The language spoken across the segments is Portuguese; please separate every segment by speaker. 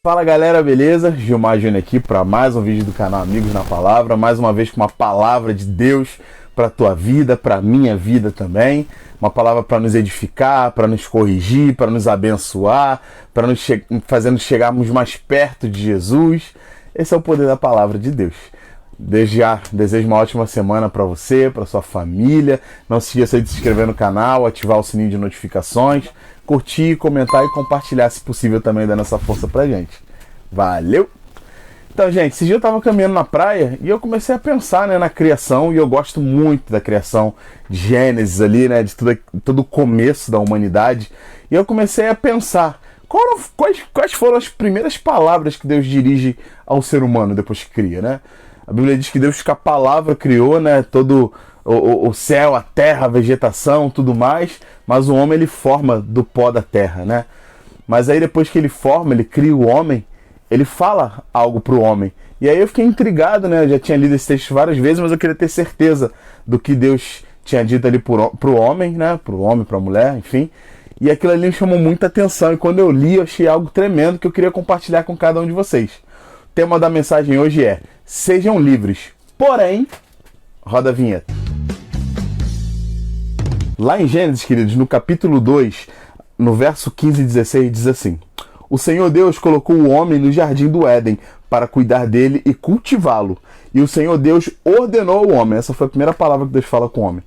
Speaker 1: Fala galera, beleza? Gilmar Júnior aqui para mais um vídeo do canal Amigos na Palavra, mais uma vez com uma palavra de Deus para a tua vida, para a minha vida também, uma palavra para nos edificar, para nos corrigir, para nos abençoar, para nos fazendo chegarmos mais perto de Jesus. Esse é o poder da palavra de Deus. Desde já, desejo uma ótima semana para você, para sua família. Não se esqueça de se inscrever no canal, ativar o sininho de notificações, curtir, comentar e compartilhar, se possível, também dando essa força pra gente. Valeu! Então, gente, esse dia eu tava caminhando na praia e eu comecei a pensar, na criação, e eu gosto muito da criação de Gênesis ali, de todo o começo da humanidade. E eu comecei a pensar, quais foram as primeiras palavras que Deus dirige ao ser humano depois que cria, A Bíblia diz que Deus, com a palavra, criou, todo o céu, a terra, a vegetação, tudo mais, mas o homem ele forma do pó da terra, Mas aí depois que ele forma, ele cria o homem, ele fala algo para o homem. E aí eu fiquei intrigado, Eu já tinha lido esse texto várias vezes, mas eu queria ter certeza do que Deus tinha dito ali pro homem, Pro homem, pra mulher, enfim. E aquilo ali me chamou muita atenção, e quando eu li, eu achei algo tremendo que eu queria compartilhar com cada um de vocês. O tema da mensagem hoje é: sejam livres, porém... Roda a vinheta. Lá em Gênesis, queridos, no capítulo 2, no verso 15 e 16, diz assim: O Senhor Deus colocou o homem no jardim do Éden para cuidar dele e cultivá-lo. E o Senhor Deus ordenou ao homem, essa foi a primeira palavra que Deus fala com o homem: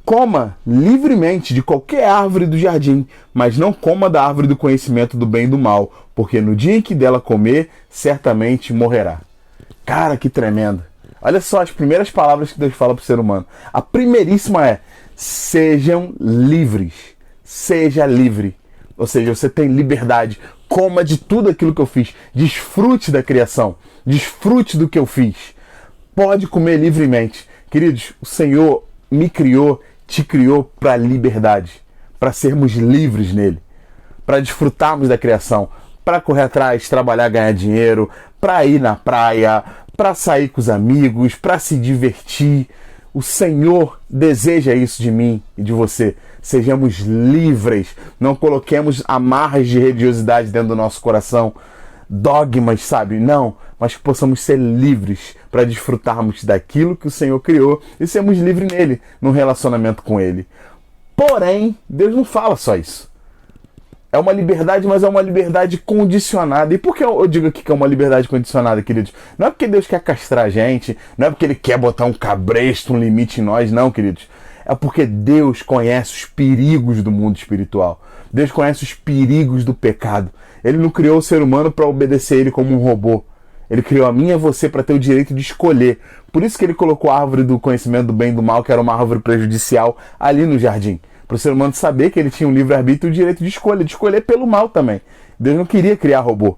Speaker 1: coma livremente de qualquer árvore do jardim, mas não coma da árvore do conhecimento do bem e do mal, porque no dia em que dela comer, certamente morrerá. Cara, que tremendo! Olha só as primeiras palavras que Deus fala para o ser humano. A primeiríssima é: sejam livres. Seja livre. Ou seja, você tem liberdade. Coma de tudo aquilo que eu fiz. Desfrute da criação. Desfrute do que eu fiz. Pode comer livremente. Queridos, o Senhor me criou, te criou para a liberdade. Para sermos livres nele. Para desfrutarmos da criação. Para correr atrás, trabalhar, ganhar dinheiro. Para ir na praia. Para sair com os amigos, para se divertir. O Senhor deseja isso de mim e de você. Sejamos livres. Não coloquemos amarras de religiosidade dentro do nosso coração. Dogmas, Não. Mas que possamos ser livres para desfrutarmos daquilo que o Senhor criou e sermos livres nele, num relacionamento com ele. Porém, Deus não fala só isso. É uma liberdade, mas é uma liberdade condicionada. E por que eu digo aqui que é uma liberdade condicionada, queridos? Não é porque Deus quer castrar a gente, não é porque Ele quer botar um cabresto, um limite em nós, não, queridos. É porque Deus conhece os perigos do mundo espiritual. Deus conhece os perigos do pecado. Ele não criou o ser humano para obedecer Ele como um robô. Ele criou a mim e a você para ter o direito de escolher. Por isso que Ele colocou a árvore do conhecimento do bem e do mal, que era uma árvore prejudicial, ali no jardim. Para o ser humano saber que ele tinha um livre-arbítrio e o direito de escolher pelo mal também. Deus não queria criar robô.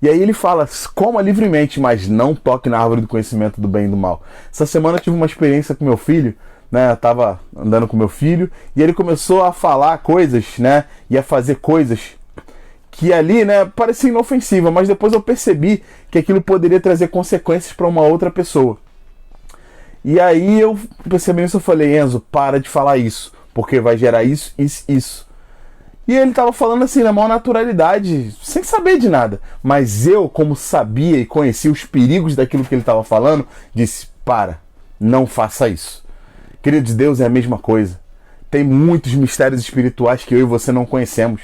Speaker 1: E aí ele fala: coma livremente, mas não toque na árvore do conhecimento do bem e do mal. Essa semana eu tive uma experiência com meu filho, Eu estava andando com meu filho e ele começou a falar coisas, E a fazer coisas que ali, parecia inofensiva, mas depois eu percebi que aquilo poderia trazer consequências para uma outra pessoa. E aí eu percebi isso, eu falei: Enzo, para de falar isso, porque vai gerar isso, isso, isso. E ele estava falando assim, na maior naturalidade, sem saber de nada. Mas eu, como sabia e conhecia os perigos daquilo que ele estava falando, disse: para, não faça isso. Queridos, Deus é a mesma coisa. Tem muitos mistérios espirituais que eu e você não conhecemos.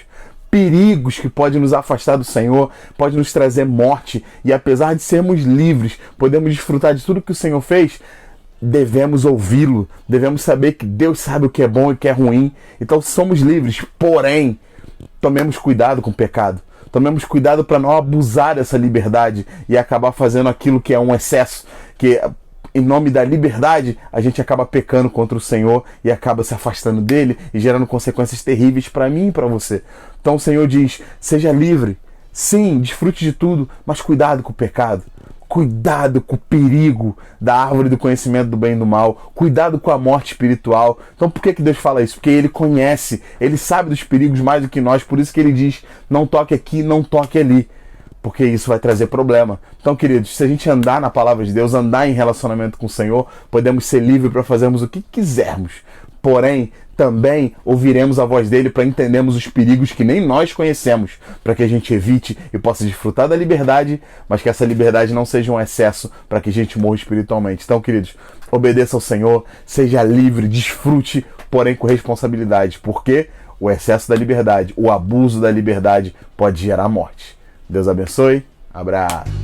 Speaker 1: Perigos que podem nos afastar do Senhor, podem nos trazer morte. E apesar de sermos livres, podemos desfrutar de tudo que o Senhor fez. Devemos ouvi-lo, devemos saber que Deus sabe o que é bom e o que é ruim. Então somos livres, porém, tomemos cuidado com o pecado. Tomemos cuidado para não abusar dessa liberdade e acabar fazendo aquilo que é um excesso, que em nome da liberdade a gente acaba pecando contra o Senhor e acaba se afastando dele e gerando consequências terríveis para mim e para você. Então o Senhor diz: seja livre, sim, desfrute de tudo, mas cuidado com o pecado. Cuidado com o perigo da árvore do conhecimento do bem e do mal. Cuidado com a morte espiritual. Então por que Deus fala isso? Porque Ele conhece, Ele sabe dos perigos mais do que nós. Por isso que Ele diz: não toque aqui, não toque ali. Porque isso vai trazer problema. Então, queridos, se a gente andar na palavra de Deus, andar em relacionamento com o Senhor, podemos ser livres para fazermos o que quisermos. porém também ouviremos a voz dele para entendermos os perigos que nem nós conhecemos, para que a gente evite e possa desfrutar da liberdade, mas que essa liberdade não seja um excesso para que a gente morra espiritualmente. Então, queridos, obedeça ao Senhor, seja livre, desfrute, porém com responsabilidade, porque o excesso da liberdade, o abuso da liberdade pode gerar morte. Deus abençoe, abraço.